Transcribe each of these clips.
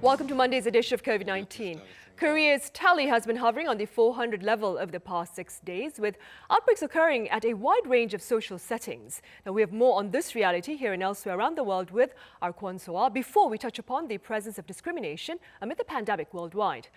Welcome to Monday's edition of COVID-19. Korea's tally has been hovering on the 400 level over the past 6 days, with outbreaks occurring at a wide range of social settings. Now, we have more on this reality here and elsewhere around the world with our Kwon Soa before we touch upon the presence of discrimination amid the pandemic worldwide.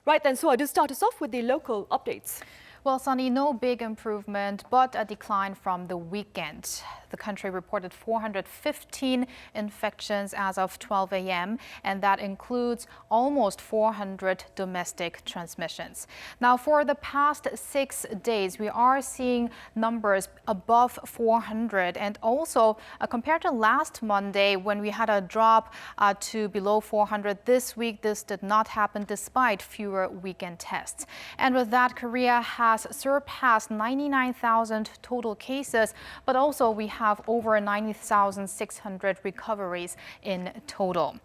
Right then, Soa, do start us off with the local updates. Well, Sunny, no big improvement, but a decline from the weekend. The country reported 415 infections as of 12 a.m., and that includes almost 400 domestic transmissions. Now, for the past 6 days, we are seeing numbers above 400, and also compared to last Monday, when we had a drop to below 400, this week this did not happen despite fewer weekend tests. And with that, Korea has surpassed 99,000 total cases, but also we have over 90,600 recoveries in total.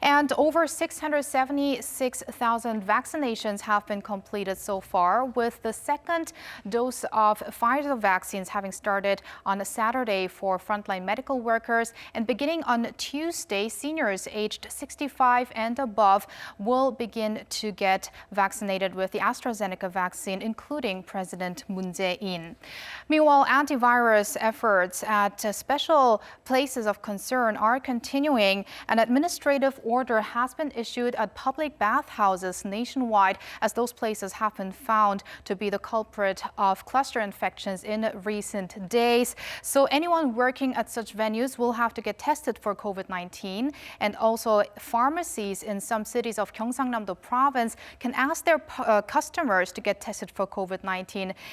And over 676,000 vaccinations have been completed so far, with the second dose of Pfizer vaccines having started on Saturday for frontline medical workers. And beginning on Tuesday, seniors aged 65 and above will begin to get vaccinated with the AstraZeneca vaccine, including President Moon Jae-in. Meanwhile, antivirus efforts at special places of concern are continuing. An administrative order has been issued at public bathhouses nationwide, as those places have been found to be the culprit of cluster infections in recent days. So anyone working at such venues will have to get tested for COVID-19. And also, pharmacies in some cities of Gyeongsangnam-do province can ask their customers to get tested for COVID-19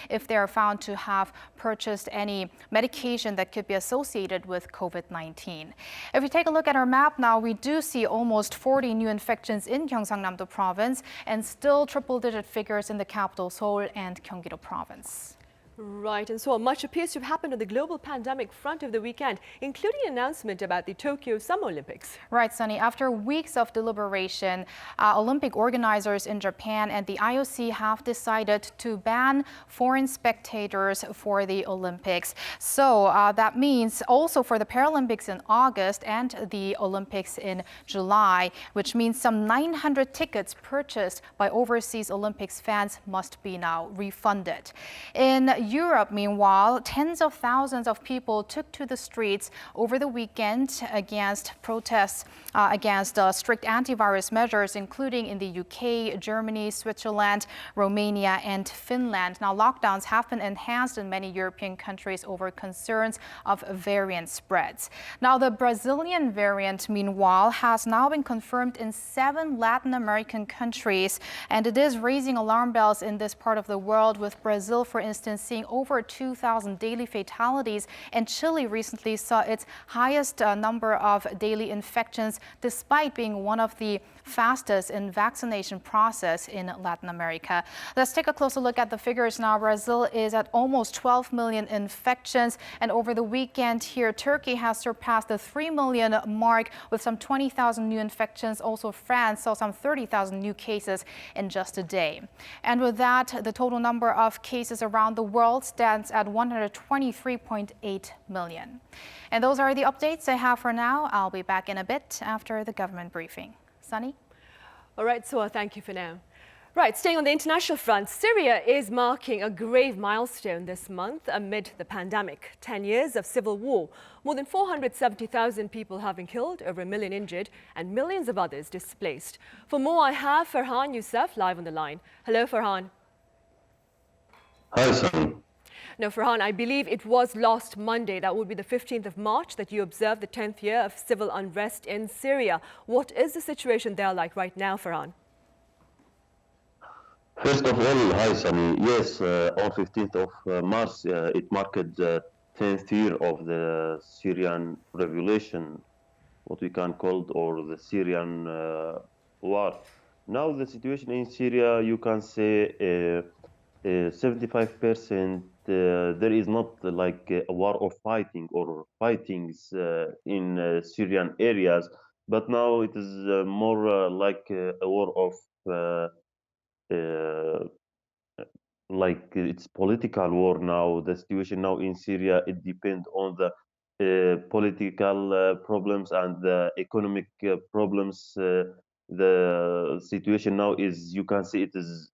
if they are found to have purchased any medication that could be associated with COVID-19. If we take a look at our map now, we do see almost 40 new infections in Gyeongsangnam-do province and still triple-digit figures in the capital Seoul and Gyeonggi-do province. Right, and so much appears to have happened on the global pandemic front of the weekend, including an announcement about the Tokyo Summer Olympics. Right, Sunny. After weeks of deliberation, Olympic organizers in Japan and the IOC have decided to ban foreign spectators for the Olympics. So that means also for the Paralympics in August and the Olympics in July, which means some 900 tickets purchased by overseas Olympics fans must be now refunded. In Europe, meanwhile, tens of thousands of people took to the streets over the weekend against protests against strict antivirus measures, including in the UK, Germany, Switzerland, Romania, and Finland. Now, lockdowns have been enhanced in many European countries over concerns of variant spreads. Now, the Brazilian variant, meanwhile, has now been confirmed in 7 Latin American countries, and it is raising alarm bells in this part of the world, with Brazil, for instance, seeing over 2,000 daily fatalities, and Chile recently saw its highest number of daily infections, despite being one of the fastest in vaccination process in Latin America. Let's take a closer look at the figures now. Brazil is at almost 12 million infections, and over the weekend here, Turkey has surpassed the 3 million mark with some 20,000 new infections. Also, France saw some 30,000 new cases in just a day. And with that, the total number of cases around the world stands at 123.8 million. And those are the updates I have for now. I'll be back in a bit after the government briefing. Sunny? All right, so thank you for now. Right, staying on the international front, Syria is marking a grave milestone this month amid the pandemic. 10 years of civil war, more than 470,000 people have been killed, over 1 million injured, and millions of others displaced. For more, I have Farhan Youssef live on the line. Hello, Farhan. Hi, Sunny. Now, Farhan, I believe it was last Monday, that would be the 15th of March, that you observed the 10th year of civil unrest in Syria. What is the situation there like right now, Farhan? First of all, hi, Sunny. Yes, on 15th of March, it marked the 10th year of the Syrian revolution, what we can call, or the Syrian war. Now, the situation in Syria, you can say 75%. There is not like a war of fighting or fightings in Syrian areas, but now it is more like a war of like it's political war now. The situation now in Syria, it depends on the political problems and the economic problems the situation now is, you can see it is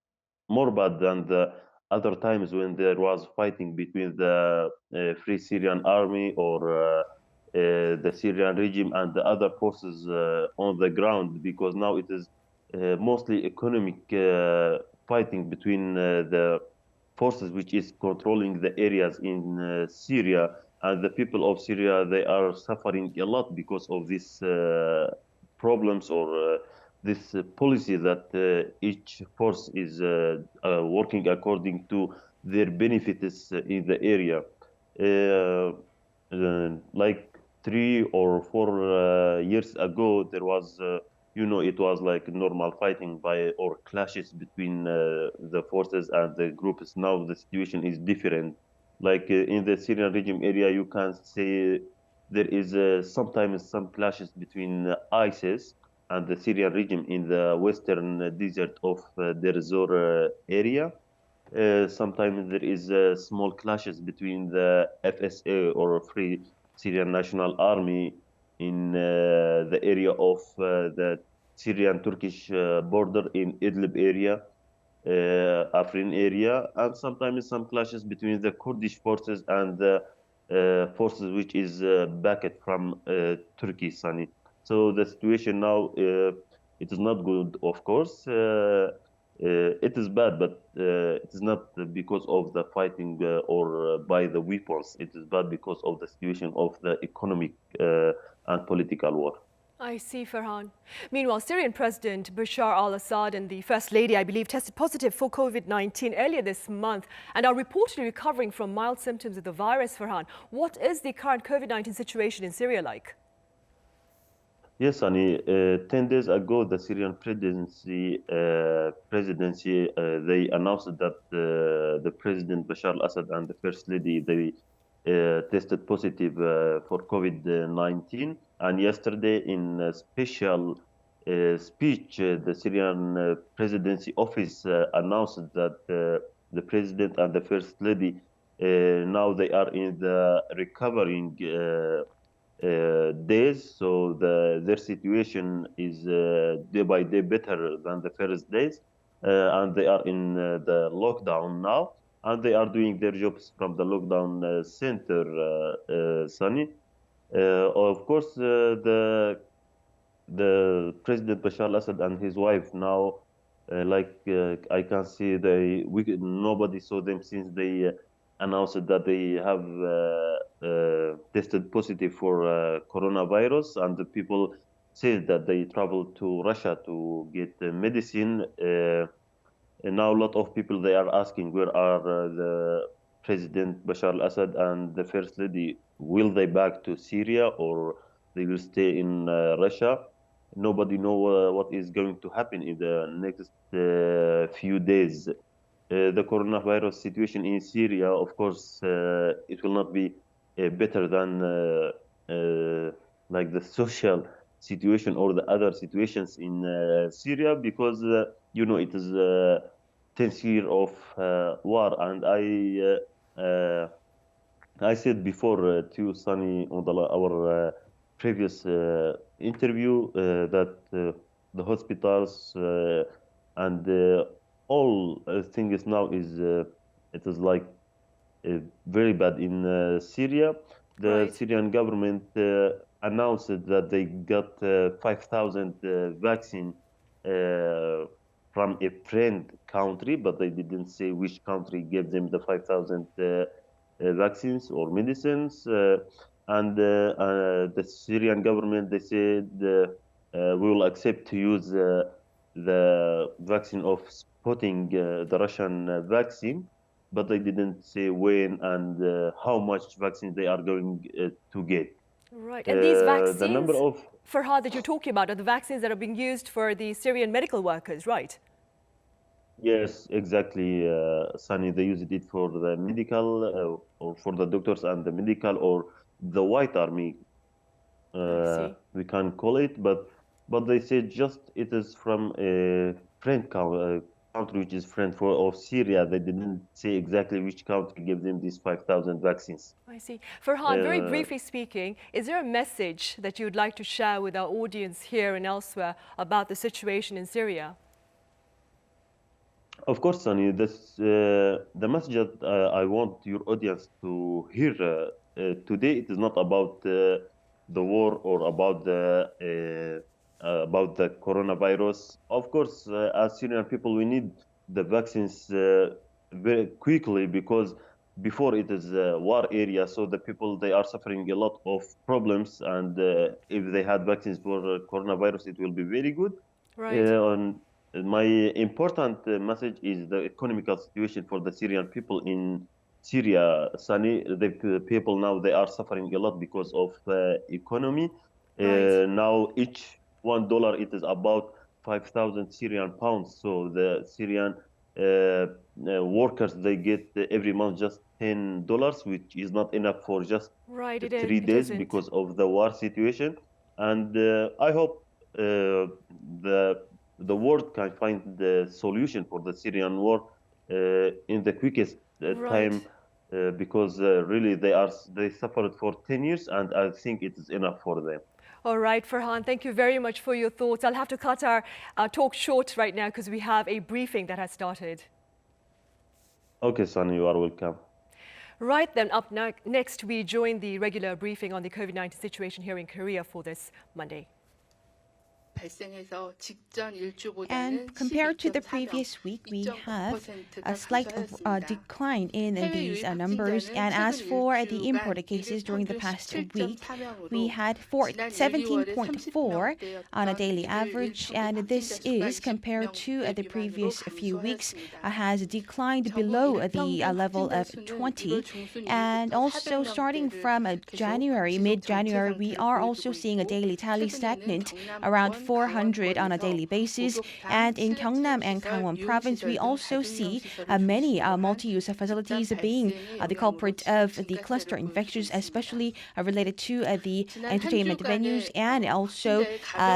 more bad than the other times when there was fighting between the Free Syrian Army or the Syrian regime and the other forces on the ground, because now it is mostly economic fighting between the forces which is controlling the areas in Syria, and the people of Syria, they are suffering a lot because of these problems or this policy that each force is working according to their benefits in the area. Like 3 or 4 years ago, there was, it was like normal fighting by or clashes between the forces and the groups. Now the situation is different. Like in the Syrian regime area, you can say there is sometimes some clashes between ISIS and the Syrian regime in the western desert of Deir Zor area. Sometimes there is small clashes between the FSA or Free Syrian National Army in the area of the Syrian-Turkish border in Idlib area, Afrin area, and sometimes some clashes between the Kurdish forces and the forces which is backed from Turkey, Sunny. So the situation now, it is not good, of course. It is bad, but it is not because of the fighting or by the weapons. It is bad because of the situation of the economic and political war. I see, Farhan. Meanwhile, Syrian President Bashar al-Assad and the First Lady, I believe, tested positive for COVID-19 earlier this month and are reportedly recovering from mild symptoms of the virus, Farhan. What is the current COVID-19 situation in Syria like? Yes, Annie. 10 days ago, the Syrian presidency, they announced that the President Bashar al-Assad and the First Lady, they tested positive for COVID-19. And yesterday, in a special speech, the Syrian presidency office announced that the president and the First Lady, now they are in the recovering days, so their situation is day by day better than the first days, and they are in the lockdown now, and they are doing their jobs from the lockdown center, Sunny. Of course, the President Bashar al-Assad and his wife now, I can see nobody saw them since they announced that they have tested positive for coronavirus, and the people said that they traveled to Russia to get medicine. And now a lot of people, they are asking, where are the President Bashar al-Assad and the First Lady? Will they back to Syria or they will stay in Russia? Nobody know what is going to happen in the next few days. The coronavirus situation in Syria, of course, it will not be better than like the social situation or the other situations in Syria, because it is 10th year of war, and I said before to Sunny on our previous interview that the hospitals and all things now is it is like very bad in Syria. The Right. Syrian government announced that they got 5,000 vaccine from a friend country, but they didn't say which country gave them the 5,000 vaccines or medicines. And the Syrian government, they said we will accept to use the vaccine of Sputnik, the Russian vaccine, but they didn't say when and how much vaccine they are going to get. Right. And these The number vaccines, of Farhan, that you're talking about are the vaccines that are being used for the Syrian medical workers, right? Yes, exactly, Sunny. They used it for the medical or for the doctors and the medical or the White Army, I see. we can call it, but they say just it is from a friend country which is friend of Syria. They didn't say exactly which country gave them these 5,000 vaccines. I see. Farhan, very briefly speaking, is there a message that you would like to share with our audience here and elsewhere about the situation in Syria? Of course, Sunny, the message that I want your audience to hear today, it is not about the war or about the coronavirus. Of course, as Syrian people, we need the vaccines very quickly, because before it is a war area, so the people, they are suffering a lot of problems, and if they had vaccines for coronavirus, it will be very good. Right. My important message is the economical situation for the Syrian people in Syria. Sunny, the people now, they are suffering a lot because of economy. Right. Now each $1 it is about 5,000 Syrian pounds. So the Syrian workers, they get every month just $10, which is not enough for just Right, 3 days because of the war situation. And I hope the world can find the solution for the Syrian war in the quickest time, because really they suffered for 10 years, and I think it is enough for them. All right, Farhan, thank you very much for your thoughts. I'll have to cut our talk short right now because we have a briefing that has started. Okay, Sunny, you are welcome. Right then, up next, we join the regular briefing on the COVID-19 situation here in Korea for this Monday. And compared to the previous week, we have a slight decline in these numbers. And as for the imported cases during the past week, we had 17.4 on a daily average. And this is compared to the previous few weeks, has declined below the level of 20. And also starting from January, mid-January, we are also seeing a daily tally stagnant around 400 on a daily basis. And in Gyeongnam and Gangwon province, we also see many multi-use facilities being the culprit of the cluster infections, especially related to the entertainment venues and also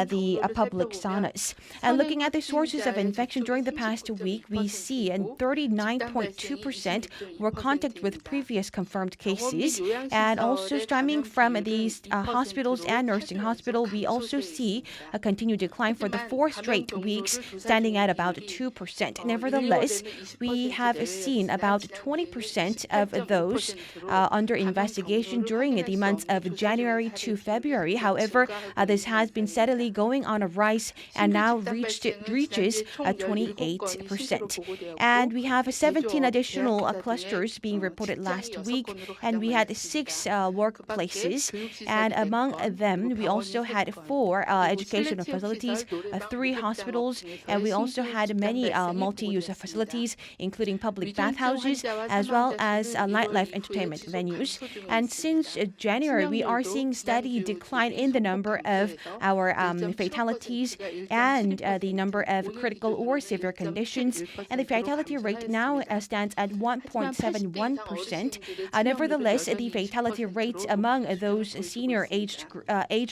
the public saunas. And looking at the sources of infection during the past week, we see 39.2% were contact with previous confirmed cases. And also stemming from these hospitals and nursing hospital, we also see a continued decline for the 4 straight weeks, standing at about 2%. Nevertheless, we have seen about 20% of those under investigation during the months of January to February. However, this has been steadily going on a rise and now reaches 28%. And we have 17 additional clusters being reported last week, and we had 6 workplaces. And among them, we also had 4 educational facilities, 3 hospitals, and we also had many multi-use facilities, including public bathhouses, as well as nightlife entertainment venues. And since January, we are seeing steady decline in the number of our fatalities and the number of critical or severe conditions. And the fatality rate now stands at 1.71%. Nevertheless, the fatality rate among those senior age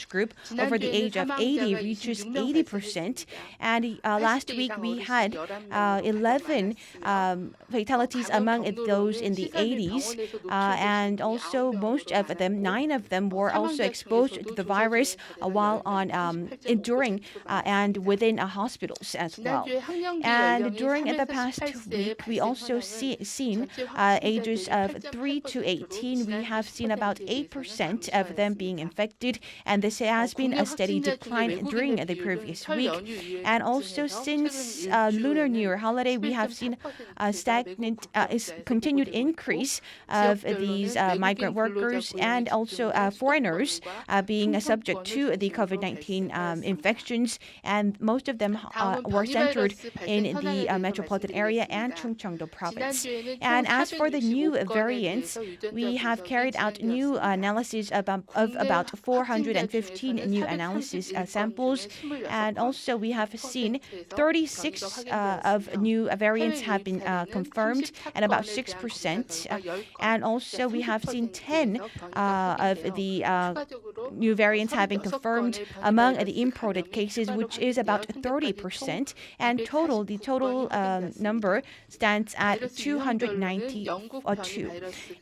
group over the age of 80 reaches 80%. And last week we had 11 fatalities among those in the 80s. And also most of them, 9 of them, were also exposed to the virus while enduring and within hospitals as well. And during the past week, we also seen ages of 3 to 18. We have seen about 8% of them being infected, and this has been a steady decline during the previous week. And also since Lunar New Year holiday, we have seen a continued increase of these migrant workers and also foreigners being subject to the COVID-19 infections, and most of them were centered in the metropolitan area and Chungcheongdo province. And as for the new variants, we have carried out new analysis of about 415 new analysis samples, and also we have seen 36 of new variants have been confirmed, and about 6%. And also we have seen 10 of the new variants have been confirmed among the imported cases, which is about 30%, and the total number stands at 292.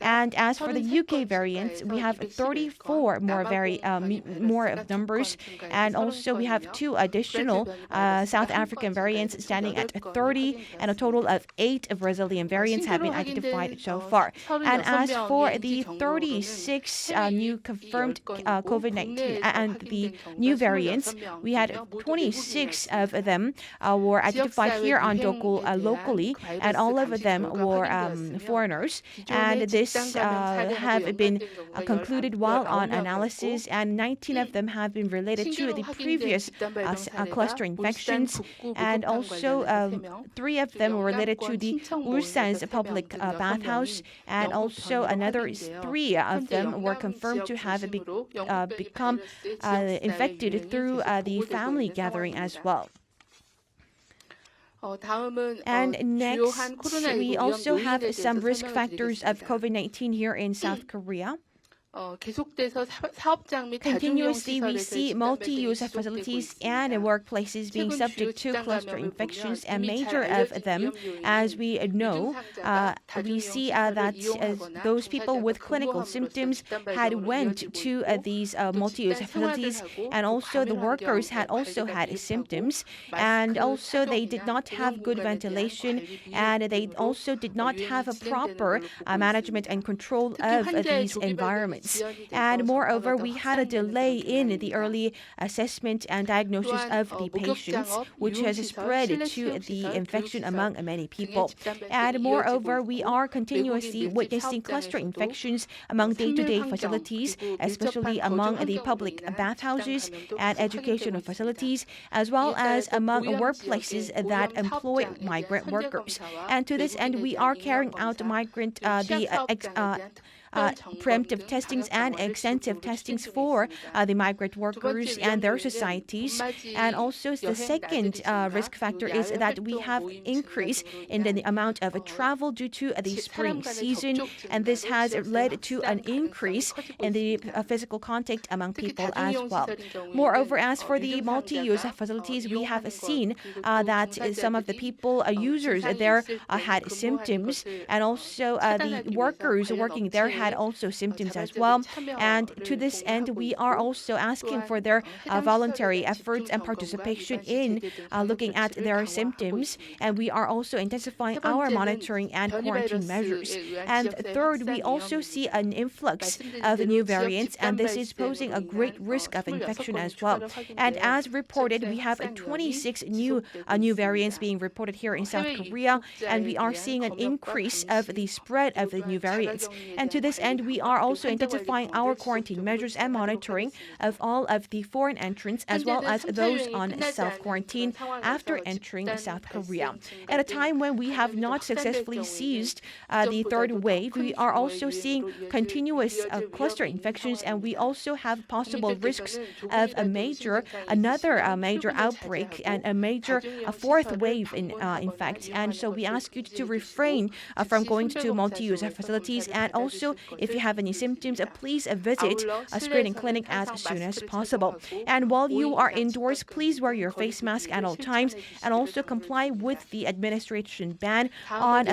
And as for the UK variants, we have 34 more of numbers, and also we have 2 additional South African variants standing at 30, and a total of 8 of Brazilian variants have been identified so far. And as for the 36 new confirmed COVID-19 and the new variants, we had 26 of them were identified here on locally, and all of them were foreigners. And this have been concluded while on analysis, and 19 of them have been related to the previous cluster infections, and also 3 of them were related to the Ulsan's public bathhouse, and also another 3 of them were confirmed to have become infected through the family gathering as well. And next, we also have some risk factors of COVID-19 here in South Korea. Continuously, we see multi-use facilities and workplaces being subject to cluster infections, and major of them, as we know, we see that those people with clinical symptoms had went to these multi-use facilities, and also the workers had also had symptoms, and also they did not have good ventilation, and they also did not have a proper management and control of these environments. And moreover, we had a delay in the early assessment and diagnosis of the patients, which has spread to the infection among many people. And moreover, we are continuously witnessing cluster infections among day-to-day facilities, especially among the public bathhouses and educational facilities, as well as among workplaces that employ migrant workers. And to this end, we are carrying out preemptive testings and extensive testings for the migrant workers and their societies. And also the second risk factor is that we have increase in the amount of travel due to the spring season, and this has led to an increase in the physical contact among people as well. Moreover, as for the multi-use facilities, we have seen that some of the people, users there had symptoms, and also the workers working there had also symptoms as well. And to this end, we are also asking for their voluntary efforts and participation in looking at their symptoms, and we are also intensifying our monitoring and quarantine measures. And third, we also see an influx of new variants, and this is posing a great risk of infection as well. And as reported, we have 26 new variants being reported here in South Korea, and we are seeing an increase of the spread of the new variants. And to this end, we are also intensifying our quarantine measures and monitoring of all of the foreign entrants, as well as those on self-quarantine after entering South Korea. At a time when we have not successfully seized the third wave, we are also seeing continuous cluster infections, and we also have possible risks of another major outbreak and a fourth wave in fact. And so we ask you to refrain from going to multi-use facilities, and also if you have any symptoms, please visit a screening clinic as soon as possible. And while you are indoors, please wear your face mask at all times, and also comply with the administration ban on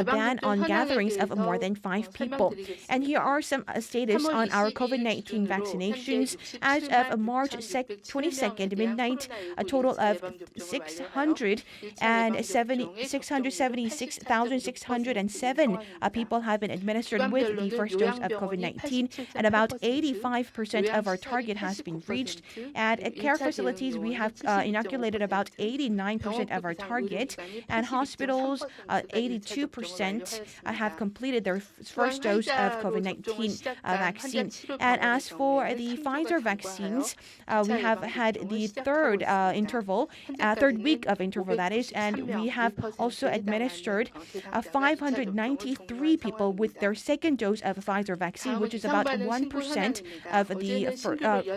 gatherings of more than 5 people. And here are some status on our COVID-19 vaccinations. As of March 22nd midnight, a total of 676,607 people have been administered with the first dose of COVID-19, and about 85% of our target has been reached. At care facilities, we have inoculated about 89% of our target, and hospitals, 82% have completed their first dose of COVID-19 vaccine. And as for the Pfizer vaccines, we have had the third week of interval, that is, and we have also administered 593 people with their second dose of Pfizer Pfizer vaccine, which is about 1% of the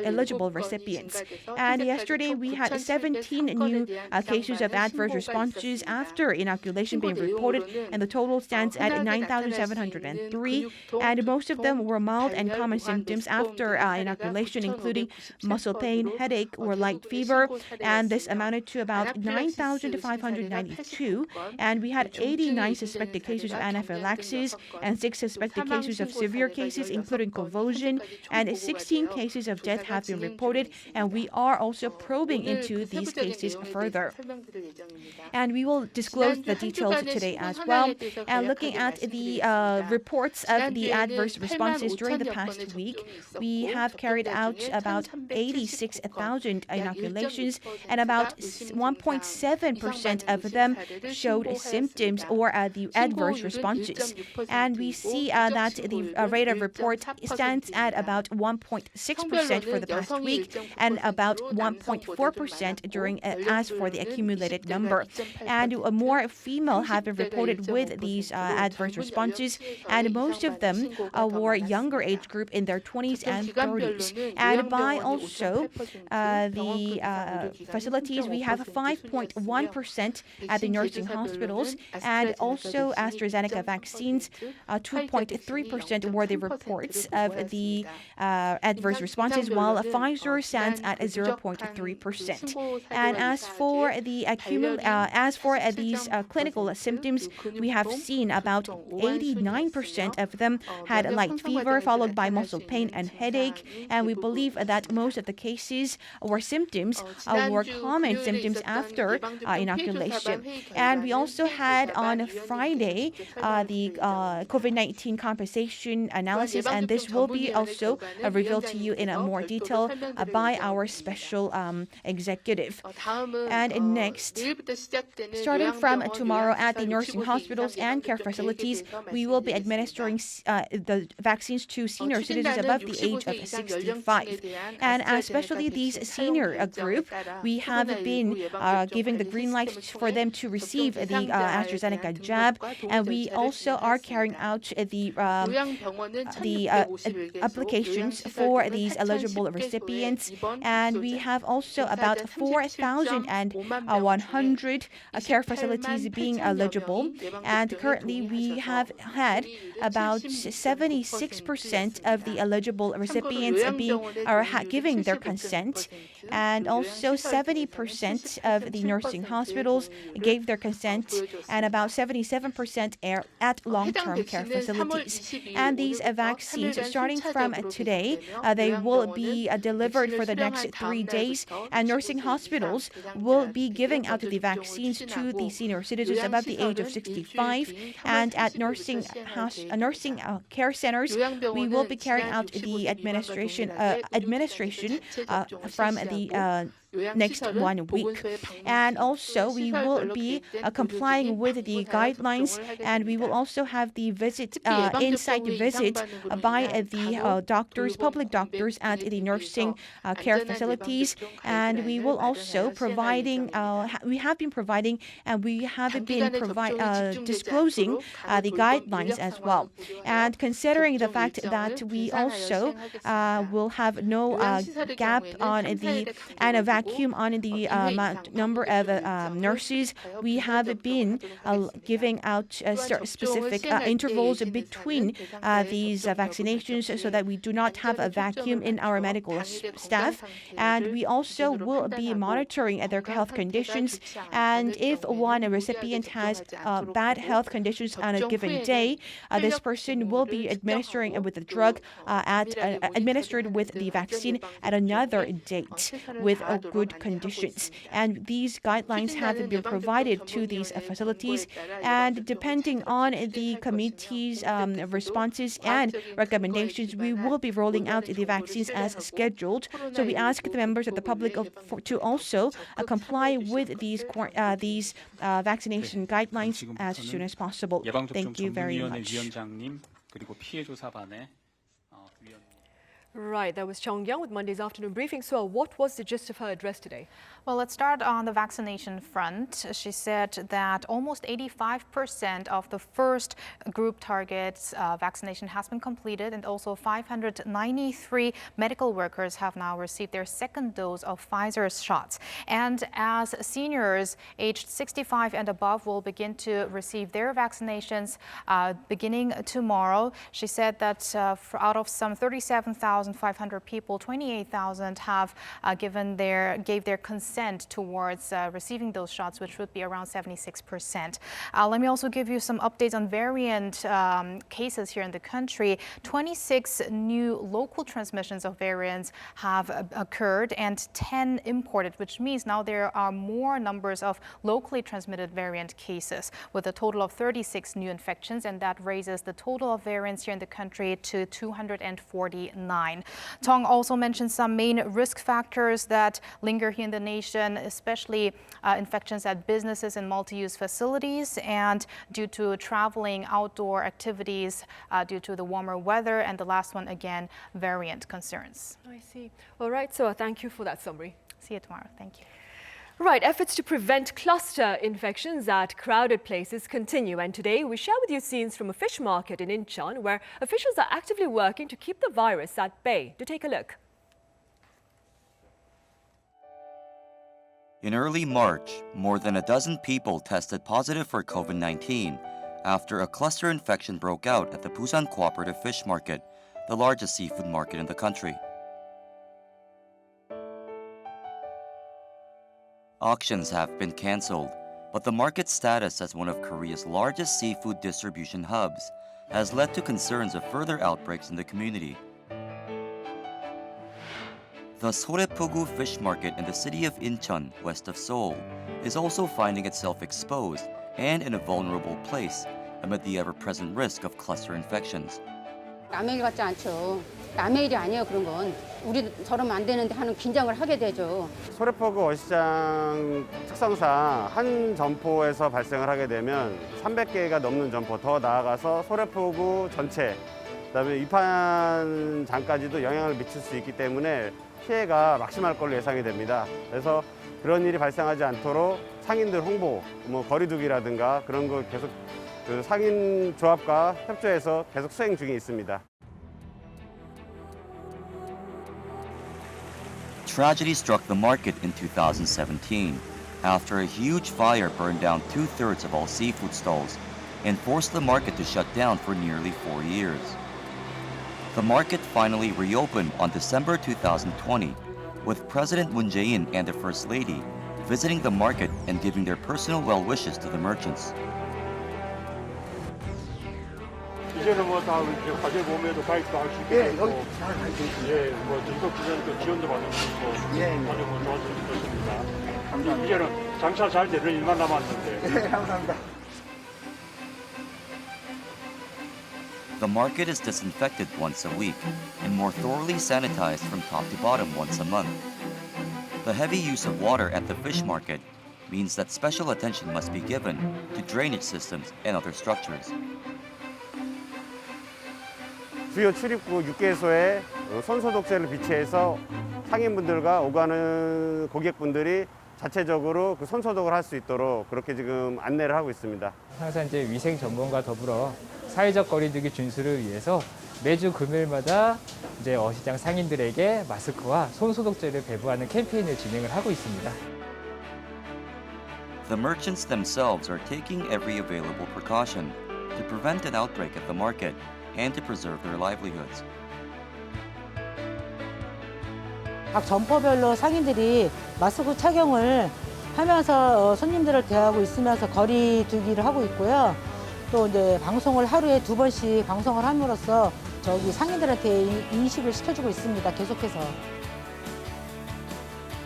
eligible recipients. And yesterday, we had 17 new cases of adverse responses after inoculation being reported, and the total stands at 9,703. And most of them were mild and common symptoms after inoculation, including muscle pain, headache, or light fever. And this amounted to about 9,592. And we had 89 suspected cases of anaphylaxis and 6 suspected cases of severe cases, including convulsion, and 16 cases of death have been reported. And we are also probing into these cases further. And we will disclose the details today as well. And looking at the reports of the adverse responses during the past week, we have carried out about 86,000 inoculations, and about 1.7% of them showed symptoms or the adverse responses. And we see that the rate of report stands at about 1.6% for the past week, and about 1.4% during as for the accumulated number. And more female have been reported with these adverse responses, and most of them were younger age group in their 20s and 30s. And by also the facilities, we have 5.1% at the nursing hospitals, and also AstraZeneca Vaccines, 2.3% were the reports of the adverse responses, while Pfizer stands at 0.3%. And as for these clinical symptoms, we have seen about 89% of them had light fever, followed by muscle pain and headache. And we believe that most of the cases or symptoms were common symptoms after inoculation. And we also had on Friday the COVID-19 compensation analysis, and this will be also revealed to you in more detail by our special executive. And next, starting from tomorrow at the nursing hospitals and care facilities, we will be administering the vaccines to senior citizens above the age of 65. And especially these senior group, we have been giving the green light for them to receive the AstraZeneca jab, and we also are carrying out the applications for these eligible recipients. And we have also about 4,100 care facilities being eligible, and currently we have had about 76% of the eligible recipients giving their consent, and also 70% of the nursing hospitals gave their consent, and about 77% are at long-term care facilities. And these vaccines, starting from today, they will be delivered for the next 3 days, and nursing hospitals will be giving out the vaccines to the senior citizens above the age of 65. And at nursing care centers, we will be carrying out the administration from the next 1 week. And also we will be complying with the guidelines, and we will also have the in-site visit by the public doctors at the nursing care facilities. And we will also we have been disclosing the guidelines as well. And considering the fact that we also will have no gap on and a vacuum on the number of nurses, we have been giving out specific intervals between these vaccinations so that we do not have a vacuum in our medical staff. And we also will be monitoring their health conditions. And if one recipient has bad health conditions on a given day, this person will be administering with the drug administered with the vaccine at another date with good conditions. And these guidelines have been provided to these facilities, and depending on the committee's responses and recommendations, we will be rolling out the vaccines as scheduled. So we ask the members of the public to also comply with these vaccination guidelines as soon as possible. Thank you very much. Right, that was Chong Young with Monday's afternoon briefing. So what was the gist of her address today? Well, let's start on the vaccination front. She said that almost 85% of the first group targets vaccination has been completed, and also 593 medical workers have now received their second dose of Pfizer's shots. And as seniors aged 65 and above will begin to receive their vaccinations beginning tomorrow, she said that out of some 37,500 people, 28,000 have gave their consent towards receiving those shots, which would be around 76%. Let me also give you some updates on variant cases here in the country. 26 new local transmissions of variants have occurred and 10 imported, which means now there are more numbers of locally transmitted variant cases, with a total of 36 new infections, and that raises the total of variants here in the country to 249. Tong also mentioned some main risk factors that linger here in the nation, especially infections at businesses and multi-use facilities, and due to traveling, outdoor activities, due to the warmer weather, and the last one again, variant concerns. I see. All right, so thank you for that summary. See you tomorrow. Thank you. Right, efforts to prevent cluster infections at crowded places continue, and today we share with you scenes from a fish market in Incheon where officials are actively working to keep the virus at bay. Do take a look. In early March, more than a dozen people tested positive for COVID-19 after a cluster infection broke out at the Busan Cooperative Fish Market, the largest seafood market in the country. Auctions have been cancelled, but the market's status as one of Korea's largest seafood distribution hubs has led to concerns of further outbreaks in the community. The Sorepogu Fish Market in the city of Incheon, west of Seoul, is also finding itself exposed and in a vulnerable place amid the ever-present risk of cluster infections. 남의 일 같지 않죠. 남의 일이 아니에요, 그런 건. 우리 저러면 안 되는데 하는 긴장을 하게 되죠. 소래포구 어시장 특성상 한 점포에서 발생을 하게 되면 300개가 넘는 점포, 더 나아가서 소래포구 전체, 그다음에 위판장까지도 영향을 미칠 수 있기 때문에 피해가 막심할 걸로 예상이 됩니다. 그래서 그런 일이 발생하지 않도록 상인들 홍보, 거리두기라든가 그런 거 계속 그 상인 조합과 협조해서 계속 수행 중에 있습니다. Tragedy struck the market in 2017 after a huge fire burned down 2/3 of all seafood stalls and forced the market to shut down for nearly 4 years. The market finally reopened on December 2020, with President Moon Jae-in and the First Lady visiting the market and giving their personal well wishes to the merchants. 이제는 다 이렇게 화재 보험에도 가입도 할 수 있게 되고, 인도 기관도 지원도 받을 수 있고, 아주 좋아질 것입니다. 이제는 장사 잘 되는 일만 남았는데. 감사합니다. The market is disinfected once a week and more thoroughly sanitized from top to bottom once a month. The heavy use of water at the fish market means that special attention must be given to drainage systems and other structures. 주요 출입구 6개소에 손소독제를 비치해서 상인분들과 오가는 고객분들이 자체적으로 그 손소독을 할 수 있도록 그렇게 지금 안내를 하고 있습니다. 항상 이제 위생 전문과 더불어 사회적 거리두기 준수를 위해서 매주 금요일마다 이제 어시장 상인들에게 마스크와 손소독제를 배부하는 캠페인을 진행을 하고 있습니다. The merchants themselves are taking every available precaution to prevent an outbreak at the market and to preserve their livelihoods. 각 점포별로 상인들이 마스크 착용을 하면서 손님들을 대하고 있으면서 거리두기를 하고 있고요. 또 이제 방송을 하루에 2번씩 방송을 함으로써 상인들한테 인식을 시켜주고 있습니다. 계속해서.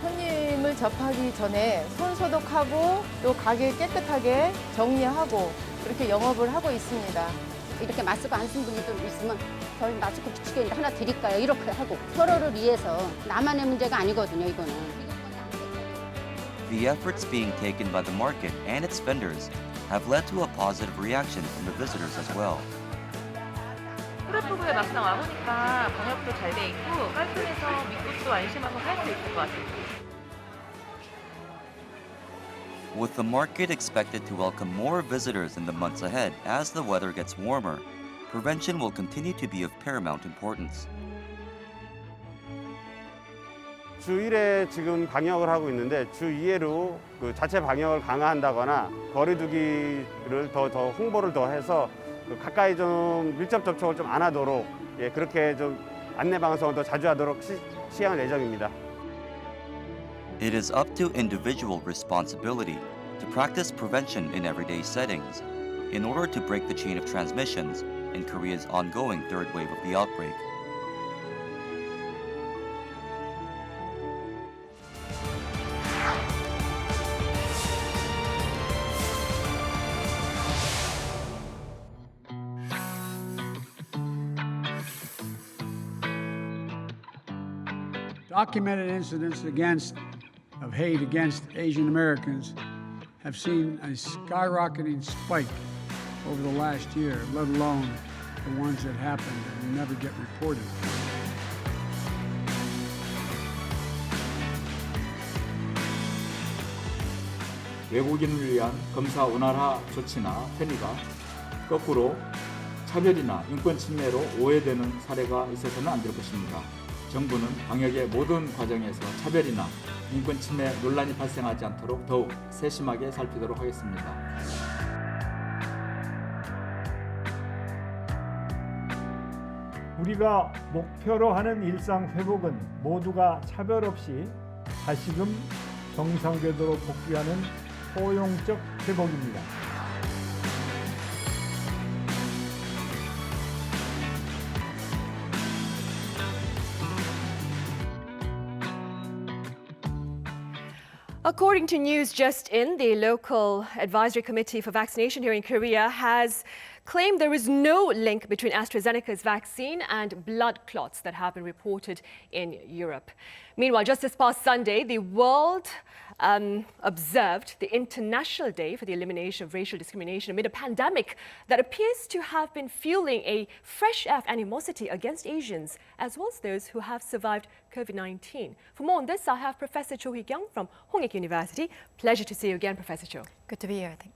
손님을 접하기 전에 손 소독하고 또 가게 깨끗하게 정리하고 그렇게 영업을 하고 있습니다. 이렇게 마스크 안 쓴 분들도 있으면 저희 마스크 비치게 하나 드릴까요? 이렇게 하고 서로를 위해서 나만의 문제가 아니거든요, 이거는. The efforts being taken by the market and its vendors have led to a positive reaction from the visitors as well. 소래포구에 막상 와보니까 방역도 잘 돼 있고 깔끔해서 믿고 또 안심하고 살 수 있을 것 같아요. With the market expected to welcome more visitors in the months ahead as the weather gets warmer, prevention will continue to be of paramount importance. 주 1회 지금 방역을 하고 있는데 주 2회로 그 자체 방역을 강화한다거나 거리두기를 더 홍보를 더 해서 가까이 좀 밀접 접촉을 좀 안 하도록 그렇게 좀 안내 방송을 더 자주 하도록 시행할 예정입니다. It is up to individual responsibility to practice prevention in everyday settings in order to break the chain of transmissions in Korea's ongoing third wave of the outbreak. Documented incidents of hate against Asian Americans have seen a skyrocketing spike over the last year, let alone the ones that happened and never get reported. 외국인을 위한 검사 원활화 조치나 편의가 거꾸로 차별이나 인권 침해로 오해되는 사례가 있어서는 안 될 것입니다. 정부는 방역의 모든 과정에서 차별이나 인권 침해 논란이 발생하지 않도록 더욱 세심하게 살피도록 하겠습니다. 우리가 목표로 하는 일상 회복은 모두가 차별 없이 다시금 정상 궤도로 복귀하는 포용적 회복입니다. According to news just in, the local advisory committee for vaccination here in Korea has claimed there is no link between AstraZeneca's vaccine and blood clots that have been reported in Europe. Meanwhile, just this past Sunday, the world observed the International Day for the Elimination of Racial Discrimination amid a pandemic that appears to have been fueling a fresh air of animosity against Asians, as well as those who have survived COVID-19. For more on this, I have Professor Cho Hee-kyung from Hongik University. Pleasure to see you again, Professor Cho. Good to be here, I think.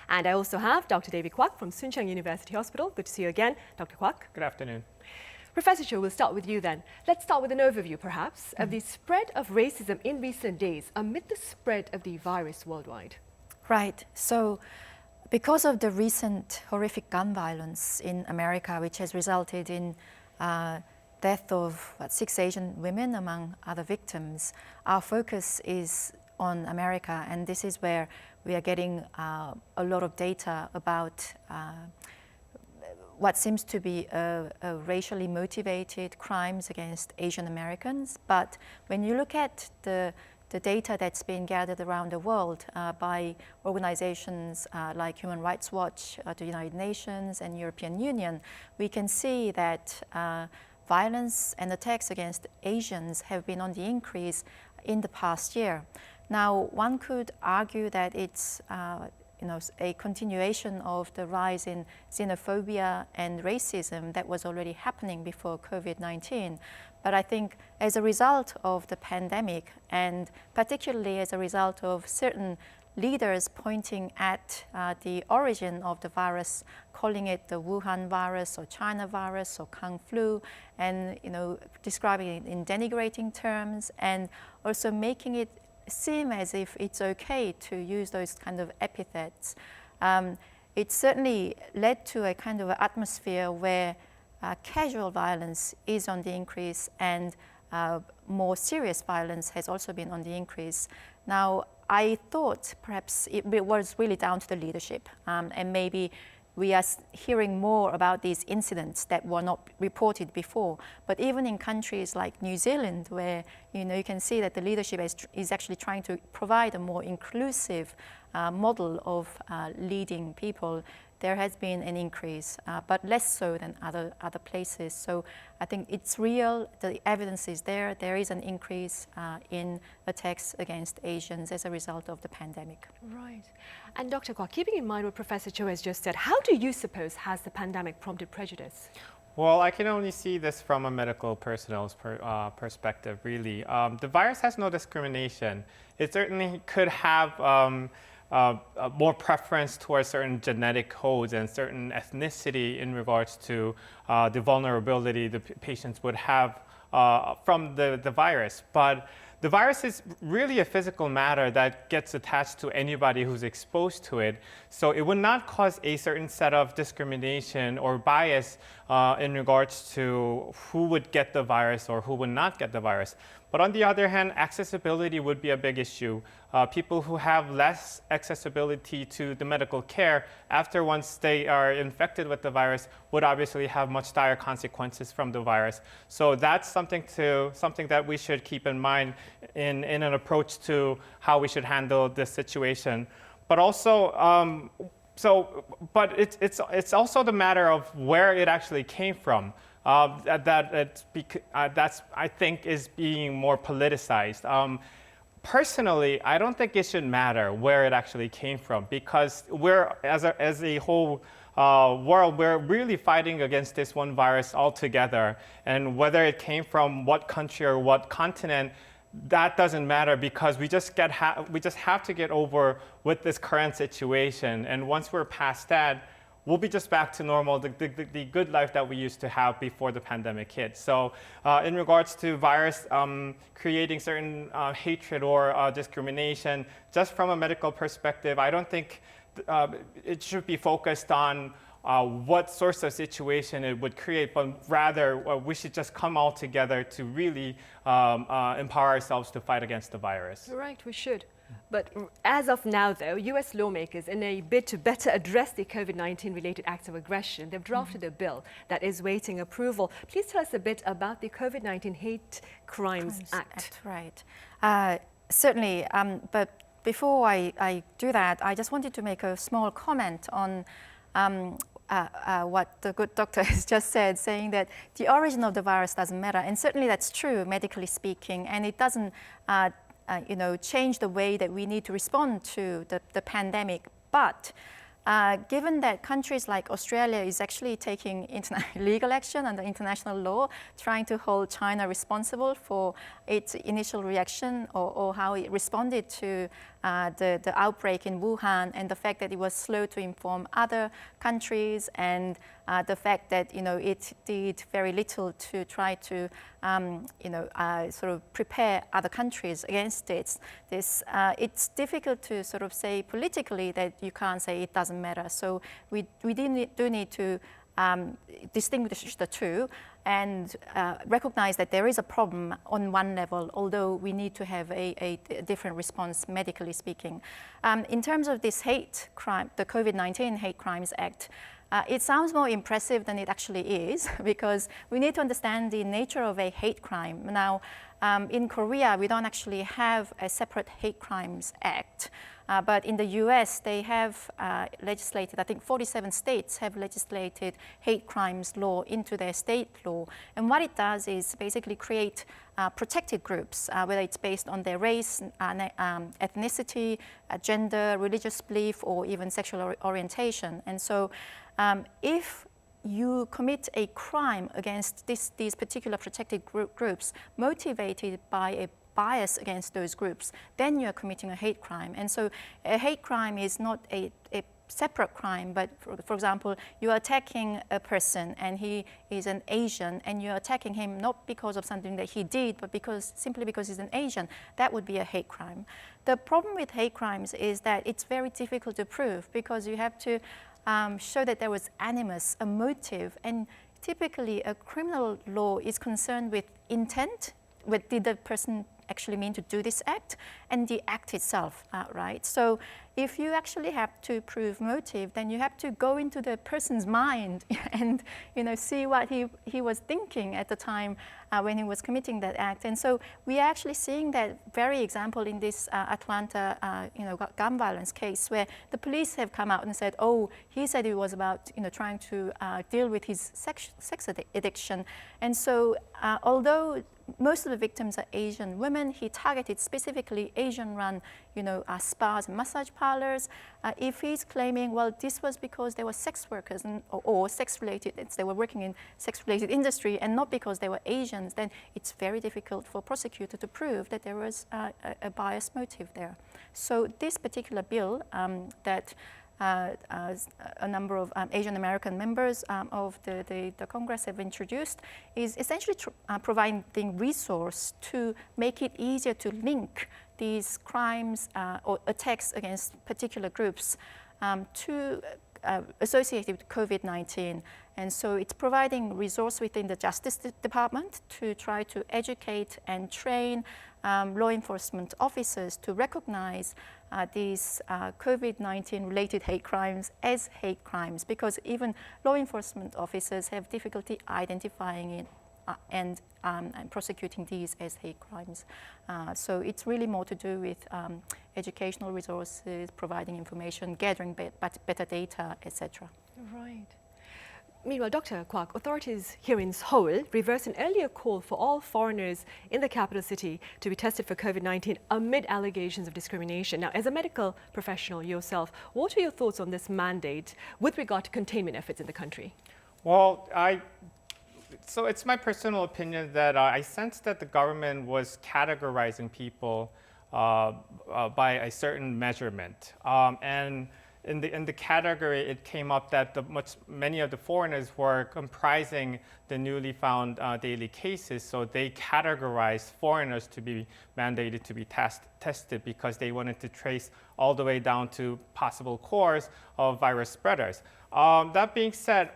And I also have Dr. David Kwak from Soonchang University Hospital. Good to see you again, Dr. Kwak. Good afternoon. Professor Cho, we'll start with you then. Let's start with an overview, perhaps, of the spread of racism in recent days amid the spread of the virus worldwide. Right. So, because of the recent horrific gun violence in America, which has resulted in death of 6 Asian women among other victims, our focus is on America, and this is where we are getting a lot of data about what seems to be a racially motivated crimes against Asian Americans. But when you look at the data that's been gathered around the world by organizations like Human Rights Watch, the United Nations and European Union, we can see that violence and attacks against Asians have been on the increase in the past year. Now, one could argue that it's a continuation of the rise in xenophobia and racism that was already happening before COVID-19. But I think as a result of the pandemic, and particularly as a result of certain leaders pointing at the origin of the virus, calling it the Wuhan virus or China virus or Kung flu, and describing it in denigrating terms, and also making it seem as if it's okay to use those kind of epithets. It certainly led to a kind of atmosphere where casual violence is on the increase, and more serious violence has also been on the increase. Now, I thought perhaps it was really down to the leadership, and maybe we are hearing more about these incidents that were not reported before. But even in countries like New Zealand, where you can see that the leadership is actually trying to provide a more inclusive model of leading people, there has been an increase, but less so than other places. So I think it's real, the evidence is there. There is an increase in attacks against Asians as a result of the pandemic. Right. And Dr. Kwak, keeping in mind what Professor Cho has just said, how do you suppose has the pandemic prompted prejudice? Well, I can only see this from a medical personnel's perspective, really. The virus has no discrimination. It certainly could have more preference towards certain genetic codes and certain ethnicity in regards to the vulnerability the patients would have from the virus. But the virus is really a physical matter that gets attached to anybody who's exposed to it. So it would not cause a certain set of discrimination or bias in regards to who would get the virus or who would not get the virus. But on the other hand, accessibility would be a big issue. People who have less accessibility to the medical care after once they are infected with the virus would obviously have much dire consequences from the virus. So that's something that we should keep in mind in an approach to how we should handle this situation. But also, it's also the matter of where it actually came from. That's I think is being more politicized. Personally, I don't think it should matter where it actually came from, because we're as a whole world, we're really fighting against this one virus altogether. And whether it came from what country or what continent, that doesn't matter, because we just have to get over with this current situation. And once we're past that, we'll be just back to normal, the good life that we used to have before the pandemic hit. So in regards to virus creating certain hatred or discrimination, just from a medical perspective, I don't think it should be focused on what sorts of situation it would create, but rather we should just come all together to really empower ourselves to fight against the virus. Right, we should. But as of now, though, US lawmakers, in a bid to better address the COVID-19 related acts of aggression, they've drafted a bill that is waiting approval. Please tell us a bit about the COVID-19 Hate Crimes Act. Right. Certainly, but before I do that, I just wanted to make a small comment on what the good doctor has just said, saying that the origin of the virus doesn't matter. And certainly that's true, medically speaking, and it doesn't change the way that we need to respond to the pandemic. But given that countries like Australia is actually taking legal action under international law, trying to hold China responsible for its initial reaction or how it responded to the outbreak in Wuhan, and the fact that it was slow to inform other countries, and the fact that it did very little to try to sort of prepare other countries against it. It's difficult to sort of say politically that you can't say it doesn't matter. So we do need to distinguish the two and recognize that there is a problem on one level, although we need to have a different response, medically speaking. In terms of this hate crime, the COVID-19 Hate Crimes Act, it sounds more impressive than it actually is, because we need to understand the nature of a hate crime. Now, in Korea, we don't actually have a separate hate crimes act. But in the US, they have legislated, I think 47 states have legislated hate crimes law into their state law. And what it does is basically create protected groups, whether it's based on their race, ethnicity, gender, religious belief, or even sexual orientation. And so if you commit a crime against these particular protected groups motivated by a bias against those groups, then you're committing a hate crime. And so a hate crime is not a separate crime, but for example, you're attacking a person and he is an Asian, and you're attacking him not because of something that he did, but simply because he's an Asian. That would be a hate crime. The problem with hate crimes is that it's very difficult to prove, because you have to show that there was animus, a motive, and typically a criminal law is concerned with intent. Did the person actually mean to do this act, and the act itself, right? So if you actually have to prove motive, then you have to go into the person's mind and see what he was thinking at the time when he was committing that act. And so we are actually seeing that very example in this Atlanta gun violence case, where the police have come out and said, oh, he said it was about trying to deal with his sex addiction. And so although most of the victims are Asian women, he targeted specifically Asian-run, spas and massage parlors. parlors, if he's claiming, well, this was because they were sex workers or sex-related, they were working in sex-related industry and not because they were Asians, then it's very difficult for a prosecutor to prove that there was a biased motive there. So this particular bill that a number of Asian American members of the Congress have introduced is essentially providing resource to make it easier to link these crimes or attacks against particular groups associated with COVID-19. And so it's providing resource within the Justice Department to try to educate and train law enforcement officers to recognize these COVID-19 related hate crimes as hate crimes, because even law enforcement officers have difficulty identifying it and prosecuting these as hate crimes. So it's really more to do with educational resources, providing information, gathering better data, etc. Right. Meanwhile, Dr. Kwak, authorities here in Seoul reversed an earlier call for all foreigners in the capital city to be tested for COVID-19 amid allegations of discrimination. Now, as a medical professional yourself, what are your thoughts on this mandate with regard to containment efforts in the country? Well, so it's my personal opinion that I sense that the government was categorizing people by a certain measurement. And in the category, it came up that many of the foreigners were comprising the newly found daily cases, so they categorized foreigners to be mandated to be tested because they wanted to trace all the way down to possible cause of virus spreaders. That being said,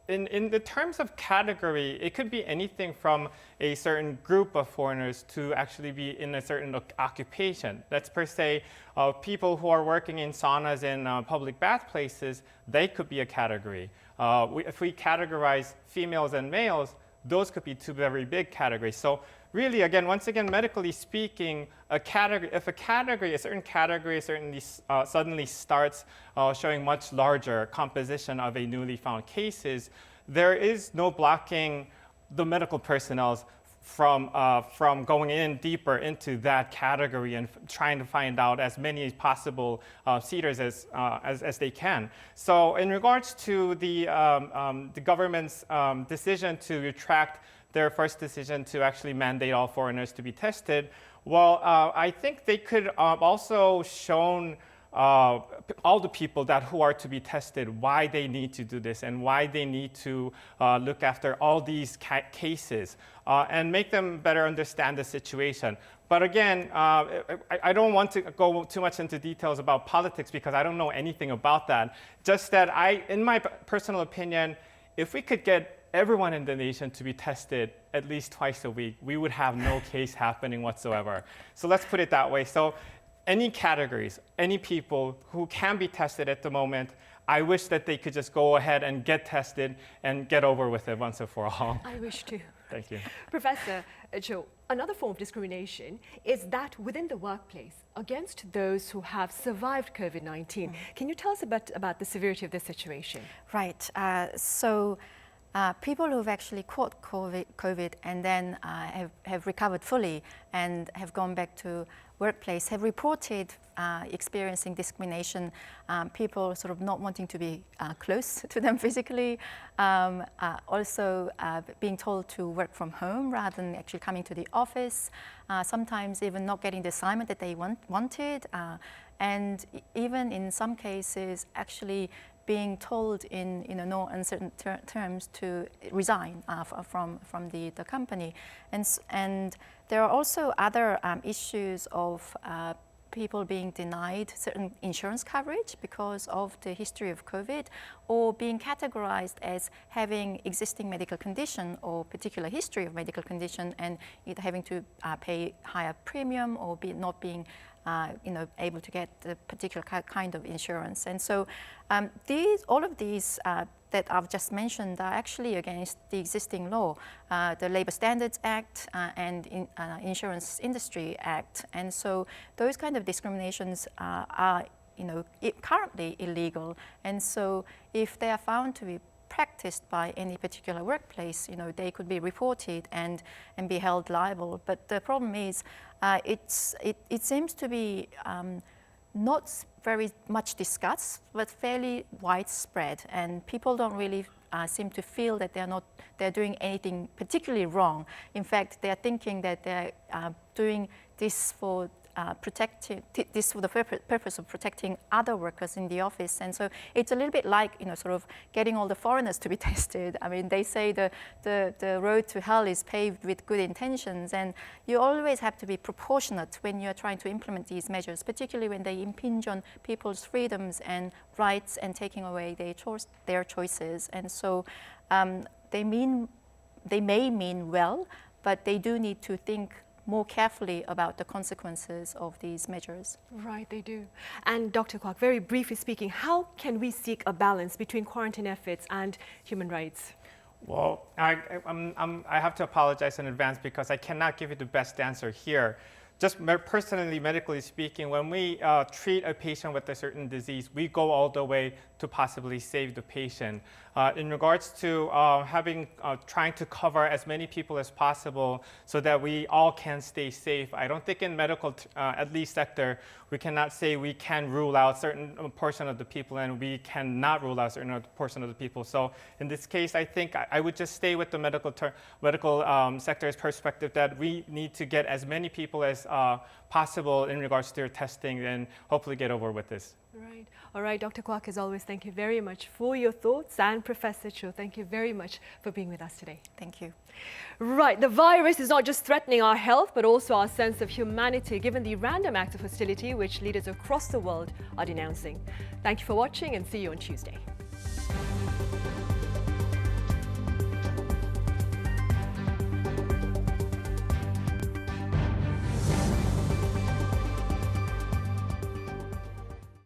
in the terms of category, it could be anything from a certain group of foreigners to actually be in a certain occupation. Let's per se, people who are working in saunas and public bath places, they could be a category. If we categorize females and males, those could be two very big categories. So really, once again, medically speaking, if a certain category suddenly starts showing much larger composition of a newly found cases, there is no blocking the medical personnel from going in deeper into that category and trying to find out as many possible seaters as they can. So in regards to the government's decision to retract their first decision to actually mandate all foreigners to be tested, well, I think they could also shown all the people who are to be tested why they need to do this and why they need to look after all these cases and make them better understand the situation. But again, I don't want to go too much into details about politics because I don't know anything about that. Just that in my personal opinion, if we could get everyone in the nation to be tested at least twice a week, we would have no case happening whatsoever. So let's put it that way. So any categories, any people who can be tested at the moment, I wish that they could just go ahead and get tested and get over with it once and for all. I wish to. Thank you. Professor Cho, another form of discrimination is that within the workplace against those who have survived COVID-19. Can you tell us a bit about the severity of this situation? Right. People who've actually caught COVID and then have recovered fully and have gone back to workplace have reported experiencing discrimination, people sort of not wanting to be close to them physically, also being told to work from home rather than actually coming to the office, sometimes even not getting the assignment that they wanted, and even in some cases actually being told in no uncertain terms to resign from the company. And there are also other issues of people being denied certain insurance coverage because of the history of COVID, or being categorized as having existing medical condition or particular history of medical condition and either having to pay higher premium or not being able to get the particular kind of insurance. And so all of these that I've just mentioned are actually against the existing law, the Labor Standards Act and Insurance Industry Act. And so those kind of discriminations are currently illegal. And so if they are found to be practiced by any particular workplace, they could be reported and be held liable. But the problem is, it seems to be not very much discussed, but fairly widespread, and people don't really seem to feel that they're doing anything particularly wrong. In fact, they are thinking that they're doing this for the purpose of protecting other workers in the office. And so it's a little bit like, sort of getting all the foreigners to be tested. I mean, they say the road to hell is paved with good intentions, and you always have to be proportionate when you're trying to implement these measures, particularly when they impinge on people's freedoms and rights and taking away their choices. And so they may mean well, but they do need to think more carefully about the consequences of these measures. Right, they do. And Dr. Kwak, very briefly speaking, how can we seek a balance between quarantine efforts and human rights? Well, I have to apologize in advance because I cannot give you the best answer here. Just personally, medically speaking, when we treat a patient with a certain disease, we go all the way to possibly save the patient. In regards to trying to cover as many people as possible so that we all can stay safe, I don't think in medical, at least sector, we cannot say we can rule out certain portion of the people and we cannot rule out certain portion of the people. So in this case, I think I would just stay with the medical sector's perspective that we need to get as many people as possible in regards to their testing and hopefully get over with this. Right. All right, Dr. Kwak, as always, thank you very much for your thoughts. And Professor Cho, thank you very much for being with us today. Thank you. Right, the virus is not just threatening our health, but also our sense of humanity, given the random acts of hostility which leaders across the world are denouncing. Thank you for watching and see you on Tuesday.